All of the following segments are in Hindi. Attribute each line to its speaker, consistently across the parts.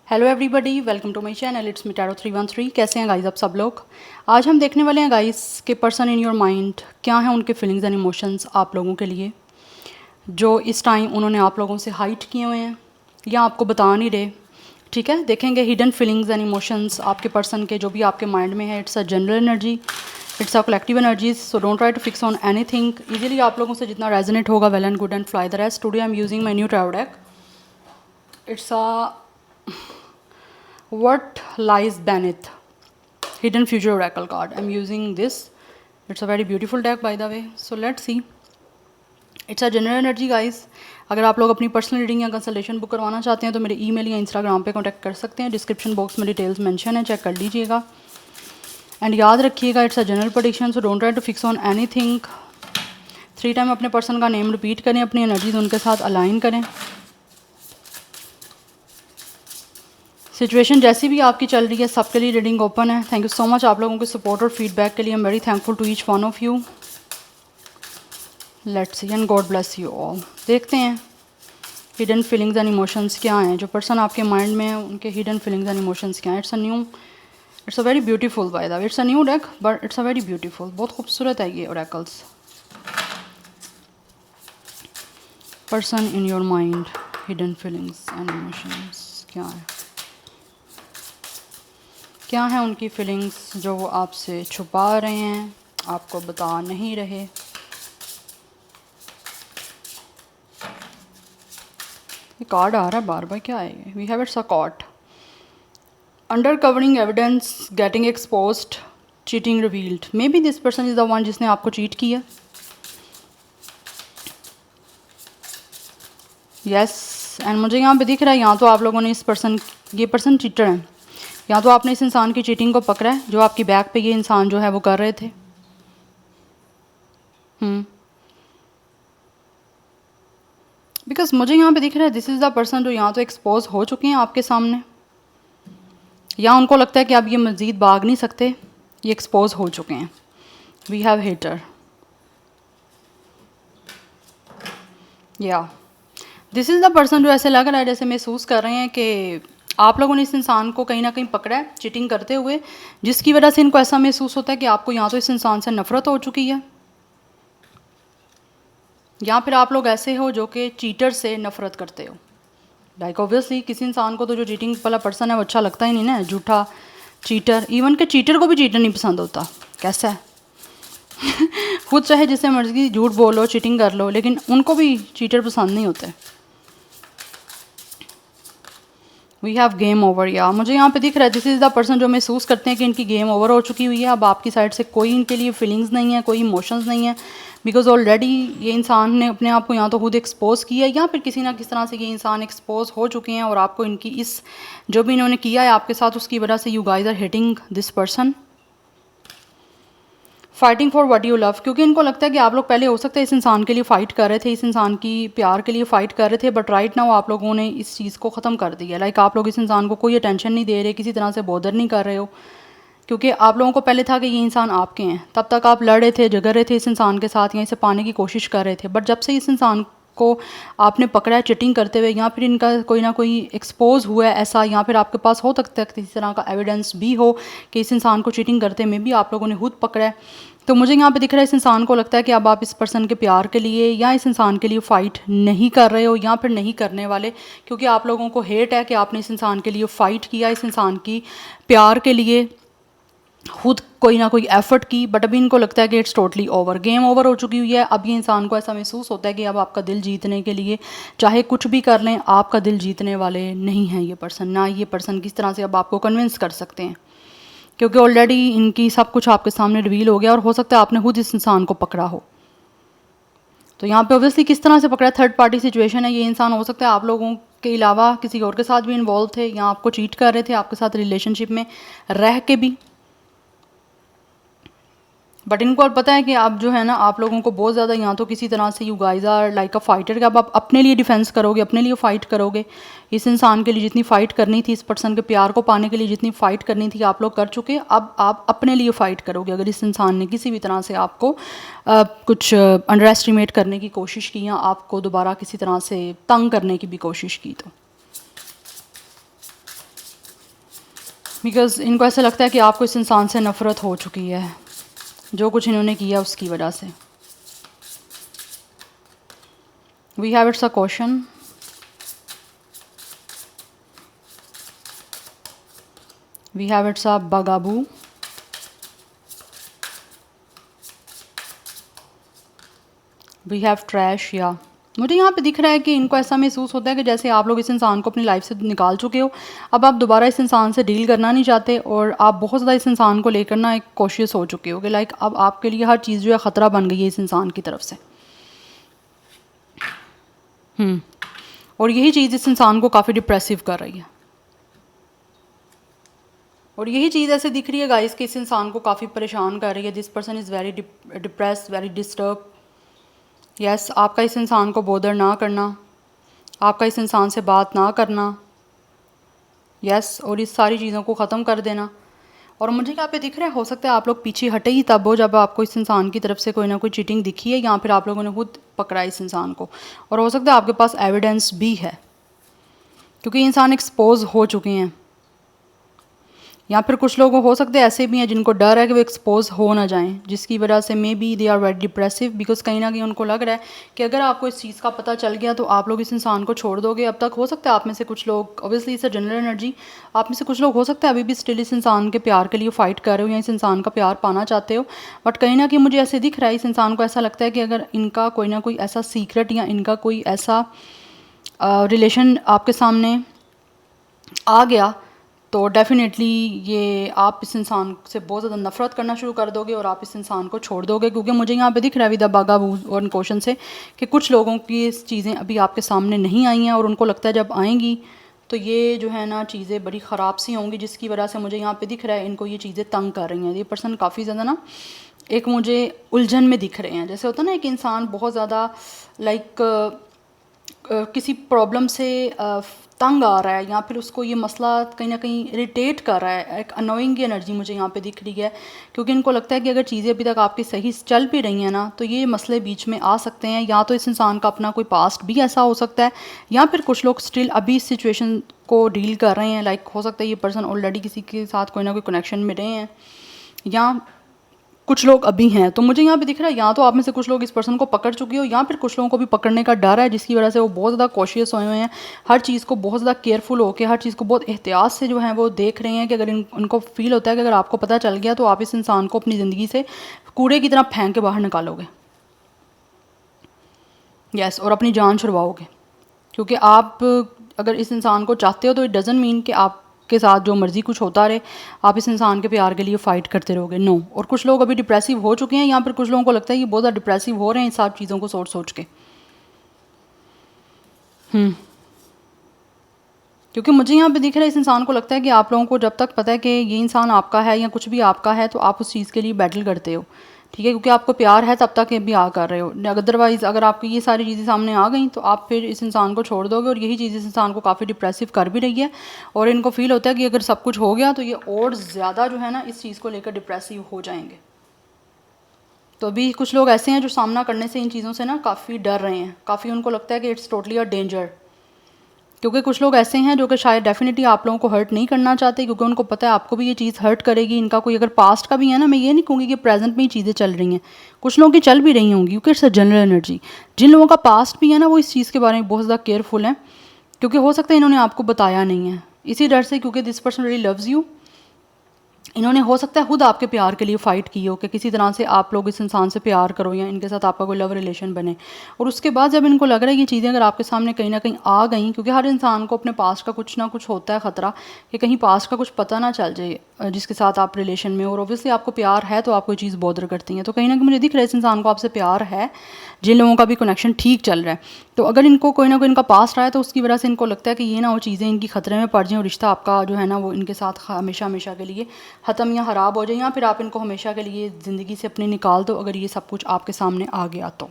Speaker 1: Hello everybody, welcome to my channel. It's me tarot 313। कैसे हैं गाइस आप सब लोग। आज हम देखने वाले हैं गाइस के पर्सन इन योर माइंड क्या है, उनके फीलिंग्स एंड इमोशंस आप लोगों के लिए जो इस टाइम उन्होंने आप लोगों से हाइड किए हुए हैं या आपको बता नहीं रहे। ठीक है, देखेंगे हिडन फीलिंग्स एंड इमोशंस आपके पर्सन के जो भी आपके माइंड में है। It's a general energy, it's a collective energies, so don't try to fix on anything. Easily आप लोगों से जितना रेजोनेट होगा well and good and fly the rest. Today I am using my new tarot deck. It's a what lies beneath hidden future oracle card. I'm using this. It's a very beautiful deck by the way, so let's see. It's a general energy guys. अगर आप लोग अपनी पर्सनल रीडिंग या कंसल्टेशन बुक करवाना चाहते हैं तो मेरे ईमेल या इंस्टाग्राम पे कांटेक्ट कर सकते हैं। डिस्क्रिप्शन बॉक्स में डिटेल्स मेंशन है, चेक कर लीजिएगा। एंड याद रखिएगा it's a general prediction, so don't try to fix on anything. 3 time अपने पर्सन का नेम रिपीट करें, अपनी एनर्जीज उनके साथ अलाइन करें। सिचुएशन जैसी भी आपकी चल रही है सबके लिए रीडिंग ओपन है। थैंक यू सो मच आप लोगों के सपोर्ट और फीडबैक के लिए। I am very thankful to each one of you. Let's see and God bless you all. देखते हैं हिडन फीलिंग्स एंड इमोशंस क्या हैं जो पर्सन आपके माइंड में है, उनके हिडन फीलिंग्स एंड इमोशंस क्या हैं। It's a very beautiful by the way. It's a new deck but it's a very beautiful. बहुत खूबसूरत है ये oracles. Person in your mind, hidden feelings and emotions क्या है उनकी फीलिंग्स जो वो आपसे छुपा रहे हैं, आपको बता नहीं रहे। ये कार्ड आ रहा है बार बार, क्या है? We have it's a caught. Under covering evidence, getting exposed, cheating revealed. Maybe this person is the one जिसने आपको चीट किया। यस, एंड मुझे यहाँ पे दिख रहा है यहाँ तो आप लोगों ने ये पर्सन चीटर है। या तो आपने इस इंसान की चीटिंग को पकड़ा है जो आपकी बैक पे ये इंसान जो है वो कर रहे थे। बिकॉज मुझे यहाँ पे दिख रहा है दिस इज़ द पर्सन जो यहाँ तो एक्सपोज हो चुके हैं आपके सामने, या उनको लगता है कि अब ये मज़ीद भाग नहीं सकते, ये एक्सपोज हो चुके हैं। We have hater. या दिस इज़ द पर्सन जो ऐसे लग रहा है जैसे महसूस कर रहे हैं कि आप लोगों ने इस इंसान को कहीं ना कहीं पकड़ा है चीटिंग करते हुए, जिसकी वजह से इनको ऐसा महसूस होता है कि आपको यहाँ तो इस इंसान से नफरत हो चुकी है, या फिर आप लोग ऐसे हो जो कि चीटर से नफरत करते हो। लाइक ऑब्वियसली किसी इंसान को तो जो चीटिंग वाला पर्सन है वो अच्छा लगता ही नहीं ना, झूठा चीटर। इवन के चीटर को भी चीटर नहीं पसंद होता। कैसा है खुद चाहे जिससे मर्जी झूठ बोलो, चीटिंग कर लो, लेकिन उनको भी चीटर पसंद नहीं होते। We have game over. या मुझे यहाँ पे दिख रहा है दिस इज़ द पर्सन जो महसूस करते हैं कि इनकी गेम ओवर हो चुकी हुई है। अब आपकी साइड से कोई इनके लिए फीलिंग्स नहीं है, कोई इमोशंस नहीं है, बिकॉज ऑलरेडी ये इंसान ने अपने आप को यहाँ तो खुद एक्सपोज किया है, या फिर किसी ना किस तरह से ये इंसान एक्सपोज हो चुके हैं और आपको इनकी इस जो भी इन्होंने किया है आपके साथ उसकी वजह से you guys are hitting this person. Fighting for what you love, क्योंकि इनको लगता है कि आप लोग पहले हो सकता है इस इंसान के लिए फ़ाइट कर रहे थे, इस इंसान की प्यार के लिए फ़ाइट कर रहे थे, बट राइट नाउ आप लोगों ने इस चीज़ को ख़त्म कर दिया। लाइक आप लोग इस इंसान को कोई अटेंशन नहीं दे रहे, किसी तरह से बॉदर नहीं कर रहे हो, क्योंकि आप लोगों को पहले था कि ये इंसान आपके हैं। तब तक आप लड़ रहे थे, झगड़ रहे थे इस इंसान के साथ, या इसे पाने की कोशिश कर रहे थे, बट जब से इस इंसान को आपने पकड़ा है चिटिंग करते हुए, या फिर इनका कोई ना कोई एक्सपोज हुआ है ऐसा, या फिर आपके पास हो सकता है किसी तरह का एविडेंस भी हो कि इस इंसान को चीटिंग करते में भी आप लोगों ने खुद पकड़ा है, तो मुझे यहाँ पे दिख रहा है इस इंसान को लगता है कि अब आप इस पर्सन के प्यार के लिए या इस इंसान के लिए फ़ाइट नहीं कर रहे हो, या फिर नहीं करने वाले, क्योंकि आप लोगों को हेट है कि आपने इस इंसान के लिए फ़ाइट किया, इस इंसान की प्यार के लिए खुद कोई ना कोई एफर्ट की, बट अभी इनको लगता है कि it's totally over, game over हो चुकी हुई है। अब ये इंसान को ऐसा महसूस होता है कि अब आपका दिल जीतने के लिए चाहे कुछ भी कर लें, आपका दिल जीतने वाले नहीं हैं ये पर्सन। ना ये पर्सन किस तरह से अब आपको कन्विंस कर सकते हैं, क्योंकि ऑलरेडी इनकी सब कुछ आपके सामने रिवील हो गया, और हो सकता है आपने खुद इस इंसान को पकड़ा हो। तो यहाँ पे ऑब्वियसली किस तरह से पकड़ा, थर्ड पार्टी सिचुएशन है। ये इंसान हो सकता है आप लोगों के अलावा किसी और के साथ भी इन्वॉल्व थे, या आपको चीट कर रहे थे आपके साथ रिलेशनशिप में रह के भी, बट इनको और पता है कि आप जो है ना आप लोगों को बहुत ज़्यादा यहाँ तो किसी तरह से you guys are like a fighter, कि अब आप अपने लिए डिफेंस करोगे, अपने लिए फ़ाइट करोगे। इस इंसान के लिए जितनी फ़ाइट करनी थी, इस पर्सन के प्यार को पाने के लिए जितनी फ़ाइट करनी थी आप लोग कर चुके, अब आप अपने लिए फ़ाइट करोगे। अगर इस इंसान ने किसी भी तरह से आपको कुछ अंडर एस्टिमेट करने की कोशिश की, या आपको दोबारा किसी तरह से तंग करने की भी कोशिश की, तो बिकॉज़ इनको ऐसा लगता है कि आपको इस इंसान से नफ़रत हो चुकी है, जो कुछ इन्होंने किया उसकी वजह से। We have it's a question. We have it's a bugaboo. We have trash. या मुझे यहाँ पे दिख रहा है कि इनको ऐसा महसूस होता है कि जैसे आप लोग इस इंसान को अपनी लाइफ से निकाल चुके हो, अब आप दोबारा इस इंसान से डील करना नहीं चाहते और आप बहुत ज़्यादा इस इंसान को लेकर ना एक कॉशियस हो चुके हो कि लाइक अब आपके लिए हर चीज़ जो है ख़तरा बन गई है इस इंसान की तरफ से। और यही चीज़ इस इंसान को काफ़ी डिप्रेसिव कर रही है, और यही चीज़ ऐसे दिख रही है गाइस कि इस इंसान को काफ़ी परेशान कर रही है। This person is very depress, very disturb. Yes, आपका इस इंसान को बोदर ना करना, आपका इस इंसान से बात ना करना, यस, और इस सारी चीज़ों को ख़त्म कर देना। और मुझे यहाँ पे दिख रहा है, हो सकता है आप लोग पीछे हटे ही तब हो जब आपको इस इंसान की तरफ से कोई ना कोई चीटिंग दिखी है, या फिर आप लोगों ने खुद पकड़ा इस इंसान को, और हो सकता है आपके पास एविडेंस भी है, क्योंकि इंसान एक्सपोज हो चुके हैं। या फिर कुछ लोग हो सकते हैं ऐसे भी हैं जिनको डर है कि वो एक्सपोज हो ना जाएं, जिसकी वजह से maybe they are very depressive, because कहीं ना कहीं उनको लग रहा है कि अगर आपको इस चीज़ का पता चल गया तो आप लोग इस इंसान को छोड़ दोगे। अब तक हो सकता है आप में से कुछ लोग, obviously it's a general energy, आप में से कुछ लोग हो सकता है अभी भी स्टिल इस इंसान के प्यार के लिए फ़ाइट कर रहे हो या इस इंसान का प्यार पाना चाहते हो, बट कहीं ना कहीं मुझे ऐसे दिख रहा है इस इंसान को ऐसा लगता है कि अगर इनका कोई ना कोई ऐसा सीक्रेट या इनका कोई ऐसा रिलेशन आपके सामने आ गया तो डेफ़िनेटली ये आप इस इंसान से बहुत ज़्यादा नफ़रत करना शुरू कर दोगे और आप इस इंसान को छोड़ दोगे। क्योंकि मुझे यहाँ पे दिख रहा है विद बागा और क्वेश्चन से कि कुछ लोगों की इस चीज़ें अभी आपके सामने नहीं आई हैं और उनको लगता है जब आएंगी तो ये जो है ना चीज़ें बड़ी ख़राब सी होंगी, जिसकी वजह से मुझे यहाँ पे दिख रहा है इनको ये चीज़ें तंग कर रही हैं। ये पर्सन काफ़ी ज़्यादा ना एक मुझे उलझन में दिख रहे हैं। जैसे होता है ना एक इंसान बहुत ज़्यादा लाइक किसी प्रॉब्लम से तंग आ रहा है, या फिर उसको ये मसला कहीं ना कहीं इरिटेट कर रहा है, एक अनोइंग एनर्जी मुझे यहाँ पे दिख रही है। क्योंकि इनको लगता है कि अगर चीज़ें अभी तक आपकी सही चल भी रही हैं ना तो ये मसले बीच में आ सकते हैं, या तो इस इंसान का अपना कोई पास्ट भी ऐसा हो सकता है, या फिर कुछ लोग स्टिल अभी इस सिचुएशन को डील कर रहे हैं। लाइक हो सकता है ये पर्सन ऑलरेडी किसी के साथ कोई ना कोई कनेक्शन में रहे हैं, या कुछ लोग अभी हैं। तो मुझे यहाँ पे दिख रहा है या तो आप में से कुछ लोग इस पर्सन को पकड़ चुके हो, या फिर कुछ लोगों को भी पकड़ने का डर है, जिसकी वजह से वो बहुत ज़्यादा कॉशियस हुए हैं, हर चीज़ को बहुत ज़्यादा केयरफुल होकर, हर चीज़ को बहुत एहतियात से जो है वो देख रहे हैं कि अगर उनको फील होता है कि अगर आपको पता चल गया तो आप इस इंसान को अपनी ज़िंदगी से कूड़े की तरह फेंक के बाहर निकालोगे, यस, और अपनी जान छुड़वाओगे। क्योंकि आप अगर इस इंसान को चाहते हो तो इट डज़ंट मीन कि आपके साथ जो मर्ज़ी कुछ होता रहे, आप इस इंसान के प्यार के लिए फ़ाइट करते रहोगे, नो। और कुछ लोग अभी डिप्रेसिव हो चुके हैं, यहाँ पर कुछ लोगों को लगता है कि बहुत ज़्यादा डिप्रेसिव हो रहे हैं इन सब चीज़ों को सोच सोच के। क्योंकि मुझे यहाँ पे दिख रहा है इस इंसान को लगता है कि आप लोगों को जब तक पता है कि ये इंसान आपका है या कुछ भी आपका है तो आप उस चीज़ के लिए बैटल करते हो, ठीक है, क्योंकि आपको प्यार है तब तक ये भी आ कर रहे हो। अदरवाइज़ अगर आपको ये सारी चीज़ें सामने आ गई तो आप फिर इस इंसान को छोड़ दोगे, और यही चीज़ इस इंसान को काफ़ी डिप्रेसिव कर भी रही है, और इनको फील होता है कि अगर सब कुछ हो गया तो ये और ज़्यादा जो है ना इस चीज़ को लेकर डिप्रेसिव हो जाएंगे। तो अभी कुछ लोग ऐसे हैं जो सामना करने से इन चीज़ों से ना काफ़ी डर रहे हैं, काफ़ी उनको लगता है कि इट्स टोटली अ डेंजर। क्योंकि कुछ लोग ऐसे हैं जो कि शायद डेफिनेटली आप लोगों को हर्ट नहीं करना चाहते, क्योंकि उनको पता है आपको भी ये चीज़ हर्ट करेगी। इनका कोई अगर पास्ट का भी है ना, मैं ये नहीं कहूँगी कि प्रेजेंट में ही चीज़ें चल रही हैं, कुछ लोगों की चल भी रही होंगी, क्योंकि इट्स अ जनरल एनर्जी। जिन लोगों का पास्ट भी है ना वो इस चीज़ के बारे में बहुत ज़्यादा केयरफुल हैं, क्योंकि हो सकता है इन्होंने आपको बताया नहीं है इसी डर से, क्योंकि this person really loves you. इन्होंने हो सकता है खुद आपके प्यार के लिए फ़ाइट की हो कि किसी तरह से आप लोग इस इंसान से प्यार करो या इनके साथ आपका कोई लव रिलेशन बने, और उसके बाद जब इनको लग रहा है ये चीज़ें अगर आपके सामने कहीं ना कहीं आ गई, क्योंकि हर इंसान को अपने पास्ट का कुछ ना कुछ होता है ख़तरा कि कहीं पास्ट का कुछ पता ना चल जाए जिसके साथ आप रिलेशन में, और ऑब्वियसली आपको प्यार है तो आपको चीज़ बॉदर करती हैं। तो कहीं ना कहीं मुझे दिख रहा है इस इंसान को आपसे प्यार है, जिन लोगों का भी कनेक्शन ठीक चल रहा है। तो अगर इनको कोई ना कोई इनका पास्ट रहा है तो उसकी वजह से इनको लगता है कि ये ना वो चीज़ें इनकी ख़तरे में पड़ जाएँ और रिश्ता आपका जो है ना वो इनके साथ हमेशा हमेशा के लिए ख़त्म या ख़राब हो जाए, या फिर आप इनको हमेशा के लिए ज़िंदगी से अपनी निकाल दो अगर ये सब कुछ आपके सामने आ गया तो।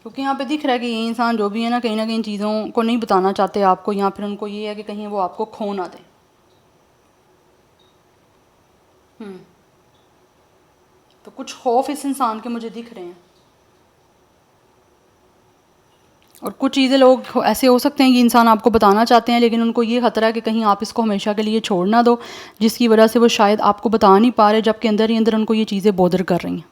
Speaker 1: क्योंकि यहाँ पे दिख रहा है कि ये इंसान जो भी है ना कहीं इन चीज़ों को नहीं बताना चाहते आपको, या फिर उनको ये है कि कहीं वो आपको खो ना दें। तो कुछ खौफ इस इंसान के मुझे दिख रहे हैं, और कुछ चीज़ें लोग ऐसे हो सकते हैं कि इंसान आपको बताना चाहते हैं लेकिन उनको ये ख़तरा है कि कहीं आप इसको हमेशा के लिए छोड़ ना दो, जिसकी वजह से वो शायद आपको बता नहीं पा रहे, जबकि अंदर ही अंदर उनको ये चीज़ें बॉदर कर रही हैं।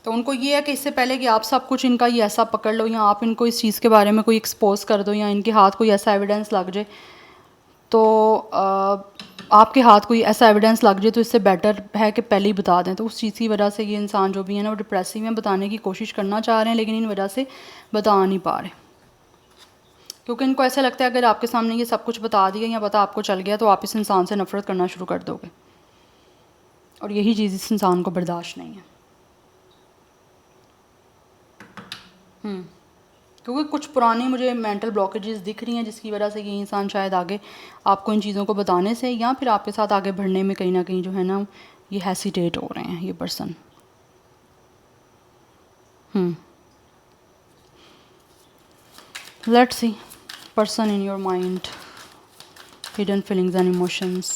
Speaker 1: तो उनको ये है कि इससे पहले कि आप सब कुछ इनका ये ऐसा पकड़ लो या आप इनको इस चीज़ के बारे में कोई एक्सपोज कर दो या इनके हाथ कोई ऐसा एविडेंस लग जाए, तो आपके हाथ कोई ऐसा एविडेंस लग जाए, तो इससे बेटर है कि पहले ही बता दें। तो उस चीज़ की वजह से ये इंसान जो भी है ना वो डिप्रेसिव में बताने की कोशिश करना चाह रहे हैं लेकिन इन वजह से बता नहीं पा रहे, क्योंकि इनको ऐसा लगता है अगर आपके सामने ये सब कुछ बता दिया या पता आपको चल गया तो आप इस इंसान से नफ़रत करना शुरू कर दोगे, और यही चीज़ इस इंसान को बर्दाश्त नहीं है। क्योंकि कुछ पुरानी मुझे मेंटल ब्लॉकेजेस दिख रही हैं जिसकी वजह से ये इंसान शायद आगे आपको इन चीज़ों को बताने से या फिर आपके साथ आगे बढ़ने में कहीं ना कहीं जो है ना ये हेसिटेट हो रहे हैं ये person. Let's see person in your mind, hidden feelings and emotions.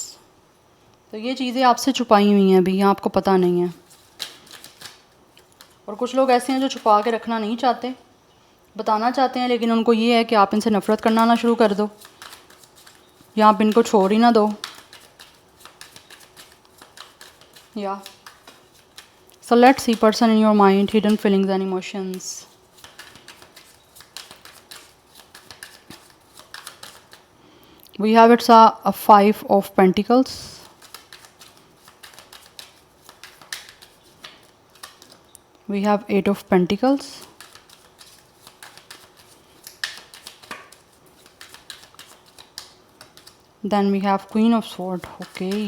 Speaker 1: तो ये चीज़ें आपसे छुपाई हुई हैं अभी, आपको पता नहीं है। और कुछ लोग ऐसे हैं जो छुपा के रखना नहीं चाहते, बताना चाहते हैं लेकिन उनको ये है कि आप इनसे नफ़रत करना ना शुरू कर दो या आप इनको छोड़ ही ना दो। या so let's see person in your mind, hidden feelings and emotions. We have it's a 5 of Pentacles, we have 8 of Pentacles, then we have Queen of Swords. Okay,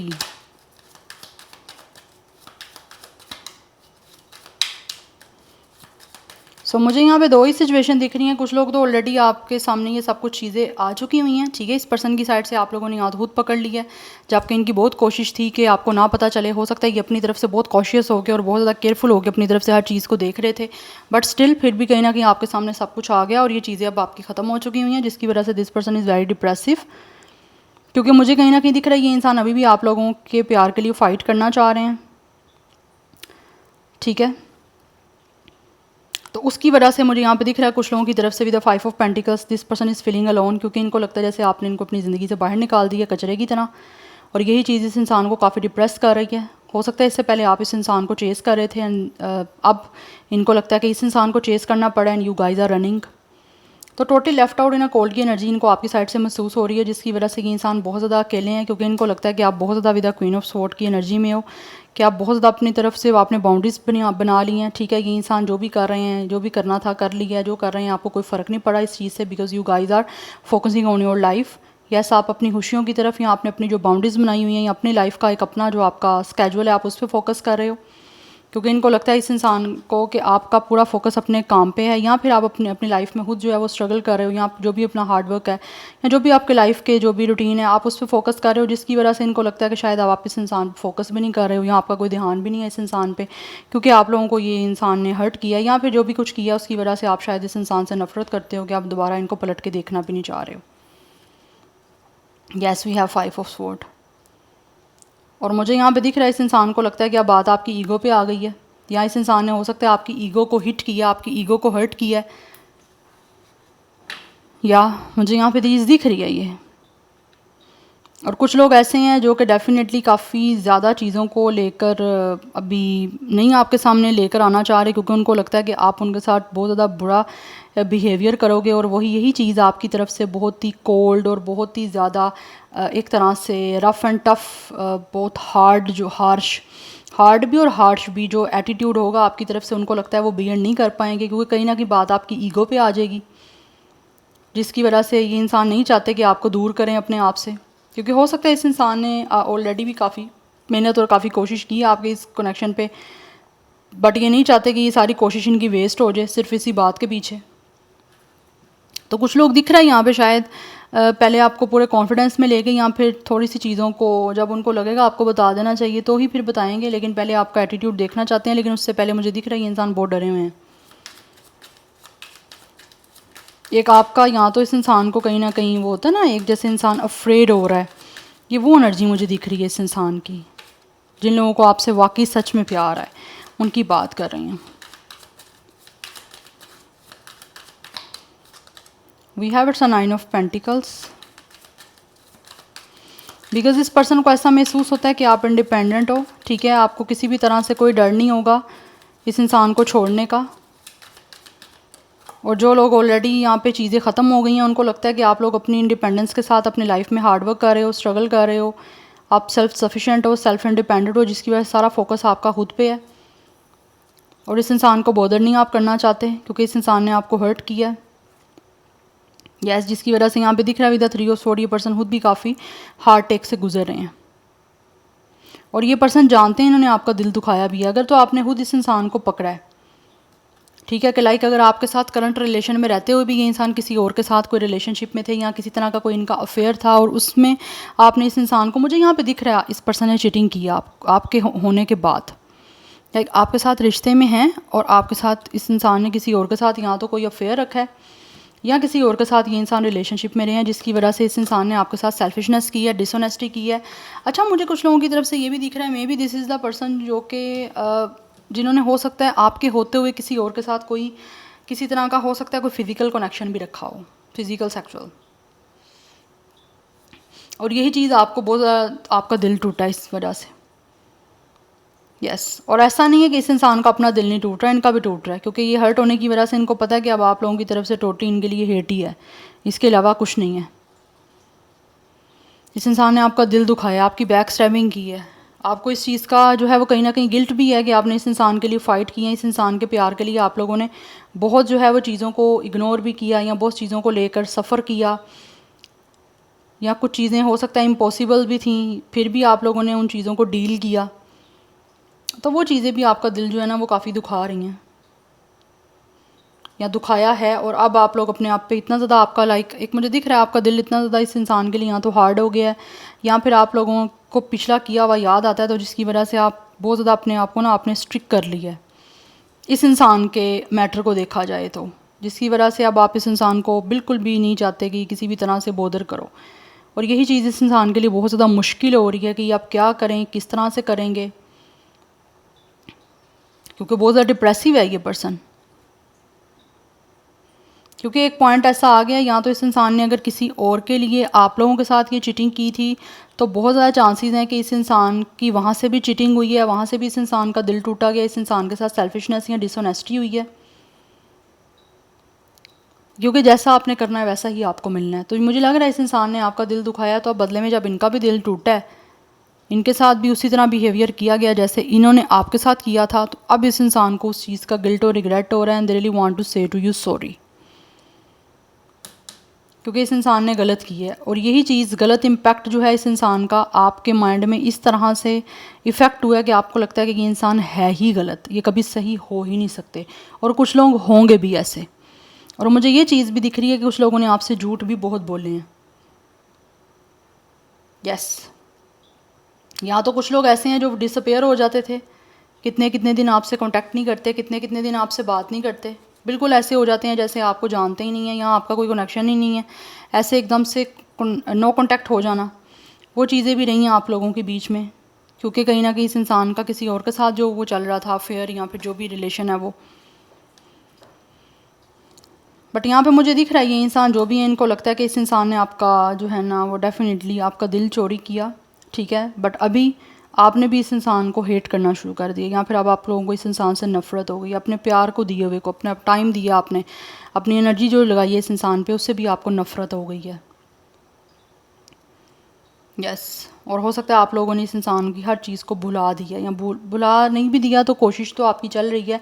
Speaker 1: सो मुझे यहाँ पे दो ही सिचुएशन दिख रही हैं। कुछ लोग तो ऑलरेडी आपके सामने ये सब कुछ चीज़ें आ चुकी हुई हैं, ठीक है। इस पर्सन की साइड से आप लोगों ने हाथ खुद पकड़ लिया है, जबकि इनकी बहुत कोशिश थी कि आपको ना पता चले। हो सकता है कि अपनी तरफ से बहुत कॉशियस हो गए और बहुत ज़्यादा केयरफुल हो गए, अपनी तरफ से हर चीज़ को देख रहे थे, बट स्टिल फिर भी कहीं ना कहीं आपके सामने सब कुछ आ गया और ये चीज़ें अब आपकी ख़त्म हो चुकी हुई हैं, जिसकी वजह से this person is very depressive. क्योंकि मुझे कहीं ना कहीं दिख रहा है ये इंसान अभी भी आप लोगों के प्यार के लिए फ़ाइट करना चाह रहे हैं, ठीक है। तो उसकी वजह से मुझे यहाँ पे दिख रहा है कुछ लोगों की तरफ से भी the 5 of pentacles, this person is feeling alone, क्योंकि इनको लगता है जैसे आपने इनको अपनी ज़िंदगी से बाहर निकाल दिया कचरे की तरह, और यही चीज़ इस इंसान को काफ़ी डिप्रेस कर रही है। हो सकता है इससे पहले आप इस इंसान को चेस कर रहे थे एंड अब इनको लगता है कि इस इंसान को चेस करना पड़ा and you guys are running. तो totally left out in a cold की एनर्जी इनको आपकी साइड से महसूस हो रही है, जिसकी वजह से ये इंसान बहुत ज़्यादा अकेले हैं, क्योंकि इनको लगता है कि आप बहुत ज़्यादा with the queen of sword की एनर्जी में हो, कि आप बहुत ज़्यादा अपनी तरफ से आपने बाउंड्रीज बना ली हैं, ठीक है। ये इंसान जो भी कर रहे हैं, जो भी करना था कर लिया है, जो कर रहे हैं आपको कोई फ़र्क नहीं पड़ा इस चीज़ से, because you guys are focusing on your life. Yes, आप अपनी खुशियों की तरफ या आपने अपनी जो बाउंड्रीज बनाई हुई हैं या अपनी लाइफ का एक अपना जो आपका स्केजुअल है आप उस पर फोकस कर रहे हो, क्योंकि इनको लगता है इस इंसान को कि आपका पूरा फोकस अपने काम पे है, या फिर आप अपनी लाइफ में खुद जो है वो स्ट्रगल कर रहे हो, या जो भी अपना हार्ड वर्क है या जो भी आपके लाइफ के जो भी रूटीन है आप उस पर फोकस कर रहे हो, जिसकी वजह से इनको लगता है कि शायद आप इस इंसान पर फोकस भी नहीं कर रहे हो या आपका कोई ध्यान भी नहीं है इस इंसान पे, क्योंकि आप लोगों को ये इंसान ने हर्ट किया या फिर जो भी कुछ किया उसकी वजह से आप शायद इस इंसान से नफरत करते हो कि आप दोबारा इनको पलट के देखना भी नहीं चाह रहे हो। Yes, we have 5 of sword. और मुझे यहाँ पे दिख रहा है इस इंसान को लगता है कि अब बात आपकी ईगो पे आ गई है, या इस इंसान ने हो सकता है आपकी ईगो को हिट किया, आपकी ईगो को हर्ट किया, या मुझे यहाँ पे चीज़ दिख रही है ये। और कुछ लोग ऐसे हैं जो कि डेफिनेटली काफ़ी ज़्यादा चीज़ों को लेकर अभी नहीं आपके सामने लेकर आना चाह रहे, क्योंकि उनको लगता है कि आप उनके साथ बहुत ज़्यादा बुरा बिहेवियर करोगे, और वही यही चीज़ आपकी तरफ से बहुत ही कोल्ड और बहुत ही ज़्यादा एक तरह से रफ़ एंड टफ़, बहुत हार्ड, जो हार्ड भी और हार्श भी जो एटीट्यूड होगा आपकी तरफ से, उनको लगता है वो बियर्ड नहीं कर पाएंगे, क्योंकि कहीं ना कहीं बात आपकी ईगो पे आ जाएगी, जिसकी वजह से ये इंसान नहीं चाहते कि आपको दूर करें अपने आप से। क्योंकि हो सकता है इस इंसान ने ऑलरेडी भी काफ़ी मेहनत और काफ़ी कोशिश की है आपके इस कनेक्शन पे, बट ये नहीं चाहते कि ये सारी कोशिश इनकी वेस्ट हो जाए सिर्फ इसी बात के पीछे। तो कुछ लोग दिख रहा है यहाँ पे शायद पहले आपको पूरे कॉन्फिडेंस में लेके, या फिर थोड़ी सी चीज़ों को जब उनको लगेगा आपको बता देना चाहिए तो ही फिर बताएंगे, लेकिन पहले आपका एटीट्यूड देखना चाहते हैं। लेकिन उससे पहले मुझे दिख रहा है ये इंसान बहुत डरे हुए हैं। एक आपका यहाँ तो इस इंसान को कहीं ना कहीं वो होता है ना, एक जैसे इंसान अफ्रेड हो रहा है, ये वो एनर्जी मुझे दिख रही है इस इंसान की। जिन लोगों को आपसे वाकई सच में प्यार है उनकी बात कर रही हैं। We have it's a 9 of pentacles. Because इस पर्सन को ऐसा महसूस होता है कि आप इंडिपेंडेंट हो, ठीक है, आपको किसी भी तरह से कोई डर नहीं होगा इस इंसान को छोड़ने का। और जो लोग ऑलरेडी यहाँ पे चीज़ें ख़त्म हो गई हैं उनको लगता है कि आप लोग अपनी इंडिपेंडेंस के साथ अपनी लाइफ में हार्डवर्क कर रहे हो, स्ट्रगल कर रहे हो, आप सेल्फ सफिशिएंट हो, सेल्फ इंडिपेंडेंट हो, जिसकी वजह से सारा फोकस आपका खुद पे है। और इस इंसान को बॉदर नहीं आप करना चाहते क्योंकि इस इंसान ने आपको हर्ट किया है। यस, जिसकी वजह से यहाँ पे दिख रहा है विद द 3 ऑफ स्वॉर्ड ये पर्सन खुद भी काफ़ी हार्ड टेक से गुजर रहे हैं। और ये पर्सन जानते हैं इन्होंने आपका दिल दुखाया भी है। अगर तो आपने खुद इस इंसान को पकड़ा है, ठीक है, कि लाइक अगर आपके साथ करंट रिलेशन में रहते हुए भी ये इंसान किसी और के साथ कोई रिलेशनशिप में थे या किसी तरह का कोई इनका अफेयर था और उसमें आपने इस इंसान को, मुझे यहाँ पे दिख रहा है इस पर्सन ने चीटिंग किया आपके होने के बाद, लाइक आपके साथ रिश्ते में हैं और आपके साथ इस इंसान ने किसी और के साथ या तो कोई अफेयर रखा है या किसी और के साथ ये इंसान रिलेशनशिप में रहे हैं, जिसकी वजह से इस इंसान ने आपके साथ सेल्फिशनेस की है, डिसऑनेस्टी की है। अच्छा, मुझे कुछ लोगों की तरफ से ये भी दिख रहा है may be this is the person जो कि जिन्होंने हो सकता है आपके होते हुए किसी और के साथ कोई किसी तरह का हो सकता है कोई फिजिकल कनेक्शन भी रखा हो, फिजिकल सेक्सुअल। और यही चीज़ आपको बहुत ज़्यादा आपका दिल टूटा इस वजह से। यस, और ऐसा नहीं है कि इस इंसान का अपना दिल नहीं टूट रहा है, इनका भी टूट रहा है क्योंकि ये हर्ट होने की वजह से इनको पता है कि अब आप लोगों की तरफ से टोटली इनके लिए हेट ही है, इसके अलावा कुछ नहीं है। इस इंसान ने आपका दिल दुखाया, आपकी बैक स्टैबिंग की है, आपको इस चीज़ का जो है वो कहीं ना कहीं गिल्ट भी है कि आपने इस इंसान के लिए फ़ाइट किया है, इस इंसान के प्यार के लिए आप लोगों ने बहुत जो है वो चीज़ों को इग्नोर भी किया या बहुत चीज़ों को लेकर सफ़र किया, या कुछ चीज़ें हो सकता है इम्पॉसिबल भी थी फिर भी आप लोगों ने उन चीज़ों को डील किया। तो वो चीज़ें भी आपका दिल जो है ना वो काफ़ी दुखा रही हैं या दुखाया है। और अब आप लोग अपने आप पे इतना ज़्यादा आपका लाइक एक मुझे दिख रहा है आपका दिल इतना ज़्यादा इस इंसान के लिए या तो हार्ड हो गया है या फिर आप लोगों को पिछला किया हुआ याद आता है, तो जिसकी वजह से आप बहुत ज़्यादा अपने आप को ना आपने स्ट्रिक्ट कर लिया है इस इंसान के मैटर को देखा जाए तो, जिसकी वजह से अब आप इस इंसान को बिल्कुल भी नहीं चाहते कि किसी भी तरह से बोदर करो। और यही चीज़ इस इंसान के लिए बहुत ज़्यादा मुश्किल हो रही है कि आप क्या करें, किस तरह से करेंगे, क्योंकि बहुत ज़्यादा डिप्रेसिव है ये पर्सन। क्योंकि एक पॉइंट ऐसा आ गया या तो इस इंसान ने अगर किसी और के लिए आप लोगों के साथ ये चीटिंग की थी तो बहुत ज़्यादा चांसेस हैं कि इस इंसान की वहाँ से भी चीटिंग हुई है, वहाँ से भी इस इंसान का दिल टूटा गया, इस इंसान के साथ सेल्फिशनेस या डिसऑनेस्टी हुई है, क्योंकि जैसा आपने करना है वैसा ही आपको मिलना है। तो मुझे लग रहा है इस इंसान ने आपका दिल दुखाया, तो अब बदले में जब इनका भी दिल टूटा है, इनके साथ भी उसी तरह बिहेवियर किया गया जैसे इन्होंने आपके साथ किया था, तो अब इस इंसान को उस चीज़ का गिल्ट और रिग्रेट हो रहा है and they really want to say to you sorry, क्योंकि इस इंसान ने गलत की है। और यही चीज़ गलत इम्पैक्ट जो है इस इंसान का आपके माइंड में इस तरह से इफ़ेक्ट हुआ है कि आपको लगता है कि ये इंसान है ही गलत, ये कभी सही हो ही नहीं सकते। और कुछ लोग होंगे भी ऐसे। और मुझे ये चीज़ भी दिख रही है कि कुछ लोगों ने आपसे झूठ भी बहुत बोले हैं। यस, यहाँ तो कुछ लोग ऐसे हैं जो डिसअपेयर हो जाते थे, कितने कितने दिन आपसे कांटेक्ट नहीं करते, कितने कितने दिन आपसे बात नहीं करते, बिल्कुल ऐसे हो जाते हैं जैसे आपको जानते ही नहीं है या आपका कोई कनेक्शन ही नहीं है, ऐसे एकदम से नो कांटेक्ट हो जाना। वो चीज़ें भी रही हैं आप लोगों के बीच में, क्योंकि कहीं ना कहीं इस इंसान का किसी और के साथ जो वो चल रहा था अफेयर या फिर जो भी रिलेशन है वो। बट यहाँ पे मुझे दिख रहा है ये इंसान जो भी है इनको लगता है कि इस इंसान ने आपका जो है ना वो डेफिनेटली आपका दिल चोरी किया, ठीक है, बट अभी आपने भी इस इंसान को हेट करना शुरू कर दिया या फिर अब आप लोगों को इस इंसान से नफरत हो गई, अपने प्यार को दिए हुए को, अपने टाइम दिया आपने, अपनी एनर्जी जो लगाई है इस इंसान पे, उससे भी आपको नफरत हो गई है। यस, और हो सकता है आप लोगों ने इस इंसान की हर चीज़ को भुला दिया या भुला नहीं भी दिया तो कोशिश तो आपकी चल रही है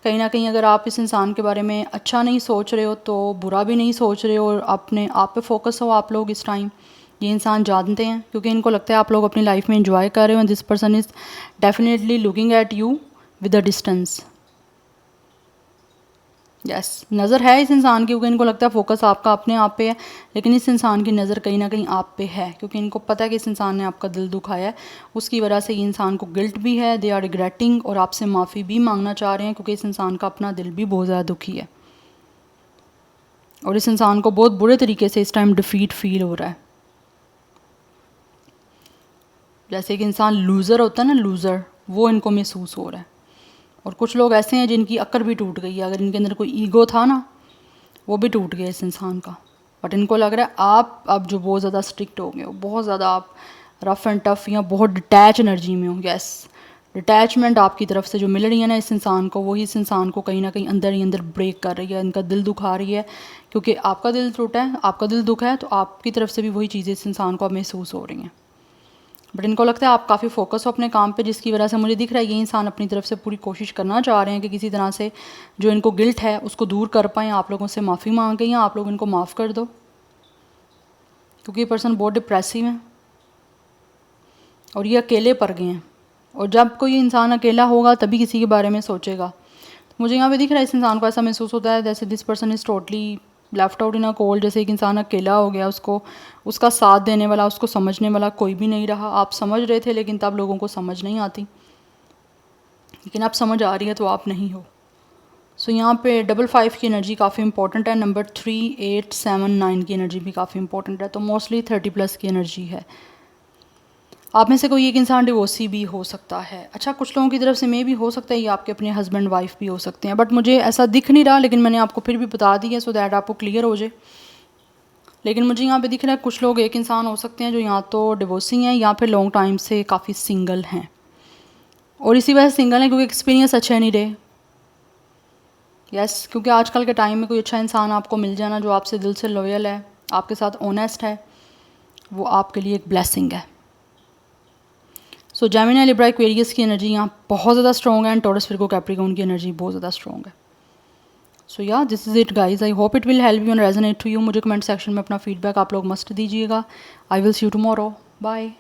Speaker 1: कहीं ना कहीं। अगर आप इस इंसान के बारे में अच्छा नहीं सोच रहे हो तो बुरा भी नहीं सोच रहे हो और अपने आप पे फोकस हो आप लोग इस टाइम। ये इंसान जानते हैं क्योंकि इनको लगता है आप लोग अपनी लाइफ में एंजॉय कर रहे हो, this person is definitely looking at you with a distance. Yes, नज़र है इस इंसान की, क्योंकि इनको लगता है फोकस आपका अपने आप पे है, लेकिन इस इंसान की नज़र कहीं ना कहीं आप पे है क्योंकि इनको पता है कि इस इंसान ने आपका दिल दुखाया है। उसकी वजह से ये इंसान को गिल्ट भी है, दे आर रिग्रेटिंग, और आपसे माफ़ी भी मांगना चाह रहे हैं क्योंकि इस इंसान का अपना दिल भी बहुत ज़्यादा दुखी है और इस इंसान को बहुत बुरे तरीके से इस टाइम डिफीट फील हो रहा है। जैसे कि इंसान लूज़र होता है ना, लूज़र, वो इनको महसूस हो रहा है। और कुछ लोग ऐसे हैं जिनकी अक्ल भी टूट गई है, अगर इनके अंदर कोई ईगो था ना वो भी टूट गया इस इंसान का। बट इनको लग रहा है आप अब जो बहुत ज़्यादा स्ट्रिक्ट हो गए हो, बहुत ज़्यादा आप रफ़ एंड टफ या बहुत डिटैच एनर्जी में हो। यस, डिटैचमेंट आपकी तरफ से जो मिल रही है ना इस इंसान को, वही इस इंसान को कहीं ना कहीं अंदर ही अंदर ब्रेक कर रही है, इनका दिल दुखा रही है, क्योंकि आपका दिल टूटा है, आपका दिल दुखा है, तो आपकी तरफ से भी वही चीज़ें इस इंसान को अब महसूस हो रही हैं। बट इनको लगता है आप काफ़ी फोकस हो अपने काम पे, जिसकी वजह से मुझे दिख रहा है ये इंसान अपनी तरफ से पूरी कोशिश करना चाह रहे हैं कि किसी तरह से जो इनको गिल्ट है उसको दूर कर पाएँ। आप लोगों से माफ़ी मांग के या आप लोग इनको माफ़ कर दो, क्योंकि ये पर्सन बहुत डिप्रेसिव है और ये अकेले पड़ गए हैं। और जब कोई इंसान अकेला होगा तभी किसी के बारे में सोचेगा। तो मुझे यहाँ पे दिख रहा है इस इंसान को ऐसा महसूस होता है जैसे this person is totally left out in a cold, जैसे एक इंसान अकेला हो गया, उसको उसका साथ देने वाला, उसको समझने वाला कोई भी नहीं रहा। आप समझ रहे थे लेकिन तब लोगों को समझ नहीं आती, लेकिन अब समझ आ रही है तो आप नहीं हो। सो यहाँ पे 55 की एनर्जी काफ़ी इंपॉर्टेंट है, नंबर 3, 8, 7, 9 की एनर्जी भी काफ़ी इंपॉर्टेंट है, तो मोस्टली 30+ की एनर्जी है। आप में से कोई एक इंसान डिवोर्सी भी हो सकता है। अच्छा, कुछ लोगों की तरफ से मे भी हो सकता है ये आपके अपने हस्बैंड वाइफ भी हो सकते हैं, बट मुझे ऐसा दिख नहीं रहा, लेकिन मैंने आपको फिर भी बता दी है सो दैट आपको क्लियर हो जाए। लेकिन मुझे यहाँ पे दिख रहा है कुछ लोग एक इंसान हो सकते हैं जो या तो डिवोर्सिंग हैं या फिर लॉन्ग टाइम से काफ़ी सिंगल हैं, और इसी वजह से सिंगल हैं क्योंकि एक्सपीरियंस अच्छे नहीं रहे। यस, क्योंकि आजकल के टाइम में कोई अच्छा इंसान आपको मिल जाना जो आपसे दिल से लॉयल है, आपके साथ ऑनेस्ट है, वो आपके लिए एक ब्लेसिंग है। सो जेमिनी, लिब्रा, एक्वेरियस की एनर्जी यहाँ बहुत ज़्यादा स्ट्रॉग है, एंड टॉरस, विर्गो, कैप्रिकॉर्न की एनर्जी बहुत ज़्यादा स्ट्रॉग है। सो या this is it guys, I hope it will help you and resonate to you. मुझे कमेंट सेक्शन में अपना फीडबैक आप लोग मस्ट दीजिएगा। I will see you tomorrow, bye.